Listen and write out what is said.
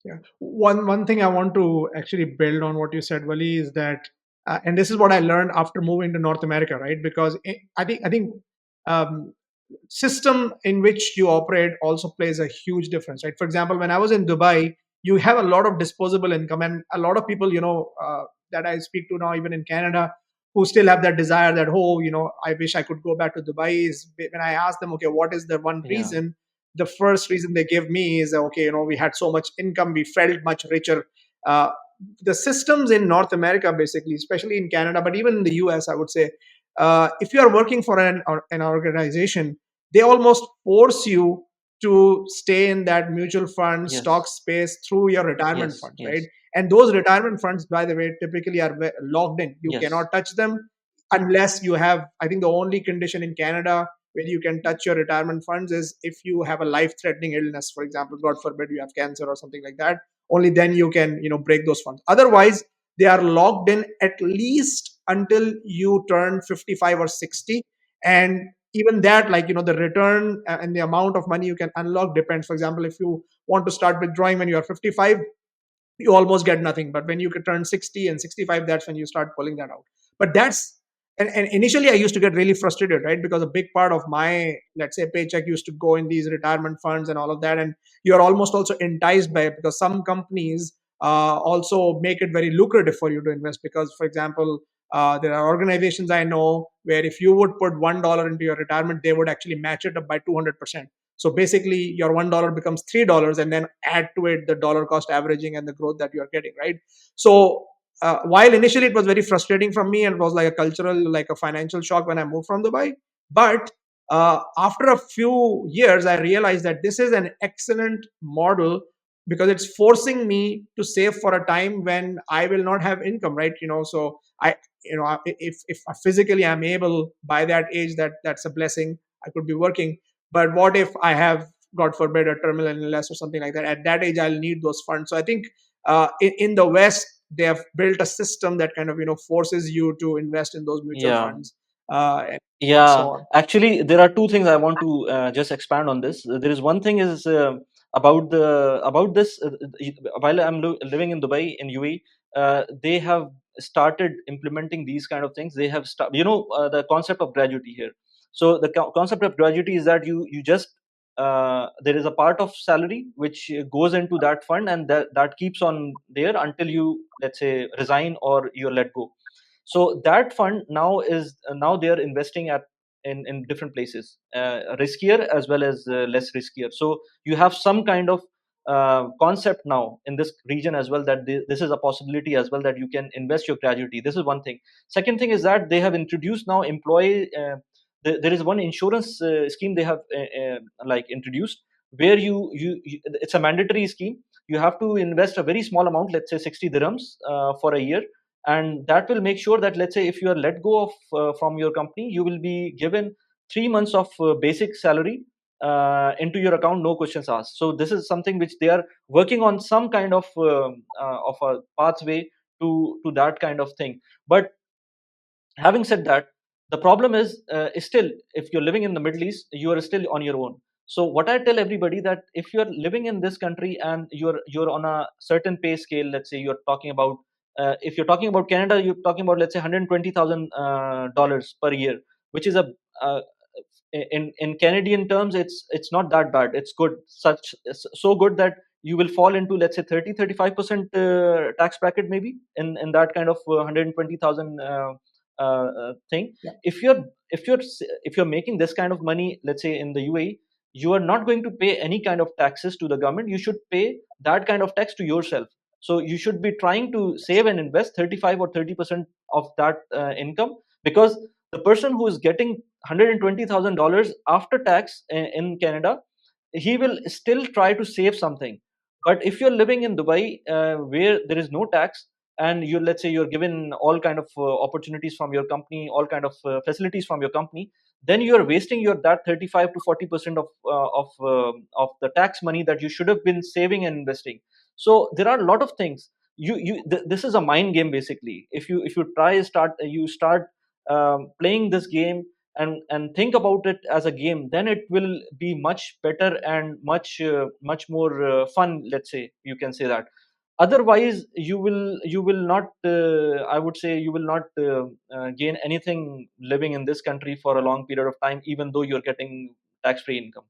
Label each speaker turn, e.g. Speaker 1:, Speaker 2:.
Speaker 1: Yeah. One thing I want to actually build on what you said, Wali, is that, and this is what I learned after moving to North America, right? Because I think um, system in which you operate also plays a huge difference, right? For example, when I was in Dubai, you have a lot of disposable income, and a lot of people, that I speak to now, even in Canada, who still have that desire that, oh, I wish I could go back to Dubai. Is when I ask them, okay, what is the one
Speaker 2: Yeah.
Speaker 1: reason? The first reason they give me is, okay, we had so much income, we felt much richer. Uh, the systems in North America, basically, especially in Canada, but even in the US, I would say, if you are working for an organization, they almost force you to stay in that mutual fund stock
Speaker 2: Yes.
Speaker 1: space through your retirement
Speaker 2: Yes.
Speaker 1: funds, right?
Speaker 2: Yes.
Speaker 1: And those retirement funds, by the way, typically are locked in. You
Speaker 2: Yes.
Speaker 1: cannot touch them unless you have, I think the only condition in Canada where you can touch your retirement funds is if you have a life threatening illness. For example, god forbid, you have cancer or something like that. Only then you can break those funds. Otherwise, they are locked in at least until you turn 55 or 60. And even that, like, the return and the amount of money you can unlock depends. For example, if you want to start withdrawing when you are 55, you almost get nothing. But when you could turn 60 and 65, that's when you start pulling that out. But and initially I used to get really frustrated, right? Because a big part of my, let's say, paycheck used to go in these retirement funds and all of that. And you're almost also enticed by it because some companies also make it very lucrative for you to invest. Because, for example, there are organizations I know where if you would put $1 into your retirement, they would actually match it up by 200%. So basically, your $1 becomes $3, and then add to it the dollar cost averaging and the growth that you are getting, right? So while initially it was very frustrating from me, and it was like a cultural, like a financial shock when I moved from Dubai, but after a few years, I realized that this is an excellent model because it's forcing me to save for a time when I will not have income, right? So if physically I'm able by that age, that's a blessing. I could be working, but what if I have, God forbid, a terminal illness or something like that? At that age, I'll need those funds. So I think in the West, they have built a system that kind of forces you to invest in those mutual
Speaker 2: Yeah.
Speaker 1: funds, and
Speaker 2: Yeah,
Speaker 1: so on.
Speaker 2: actually, there are two things I want to just expand on this. There is one thing is about this. While I'm living in Dubai in UAE, they have started implementing these kind of things. They have the concept of gratuity here. So the concept of gratuity is that you just there is a part of salary which goes into that fund, and that keeps on there until you, let's say, resign or you're let go. So that fund now is now they are investing in different places, riskier as well as less riskier. So you have some kind of concept now in this region as well, that this is a possibility as well, that you can invest your gratuity. This is one thing. Second thing is that they have introduced now employee there is one insurance scheme they have like introduced, where it's a mandatory scheme. You have to invest a very small amount, let's say 60 dirhams for a year, and that will make sure that, let's say, if you are let go of from your company, you will be given 3 months of basic salary into your account, no questions asked. So this is something which they are working on, some kind of a pathway to that kind of thing. But having said that, the problem is still, if you're living in the Middle East, you are still on your own. So what I tell everybody, that if you're living in this country and you're on a certain pay scale, let's say you're talking about if you're talking about Canada, you're talking about, let's say, $120,000 dollars per year, which is a uh, in Canadian terms, it's not that bad. It's good, so good that you will fall into, let's say, 30-35% tax bracket, maybe in that kind of 120,000 thing.
Speaker 1: Yeah.
Speaker 2: if you're if you're making this kind of money, let's say in the UAE, you are not going to pay any kind of taxes to the government. You should pay that kind of tax to yourself. So you should be trying to save and invest 35 or 30% of that income, because the person who is getting $120,000 after tax in Canada, he will still try to save something. But if you're living in Dubai, where there is no tax, and you, let's say, you're given all kind of opportunities from your company, all kind of facilities from your company, then you are wasting your that 35 to 40% of the tax money that you should have been saving and investing. So there are a lot of things. This is a mind game, basically. If you try start you start playing this game, and think about it as a game, then it will be much better and much more fun, let's say, you can say that. Otherwise you will not, I would say, you will not gain anything living in this country for a long period of time, even though you're getting tax free income.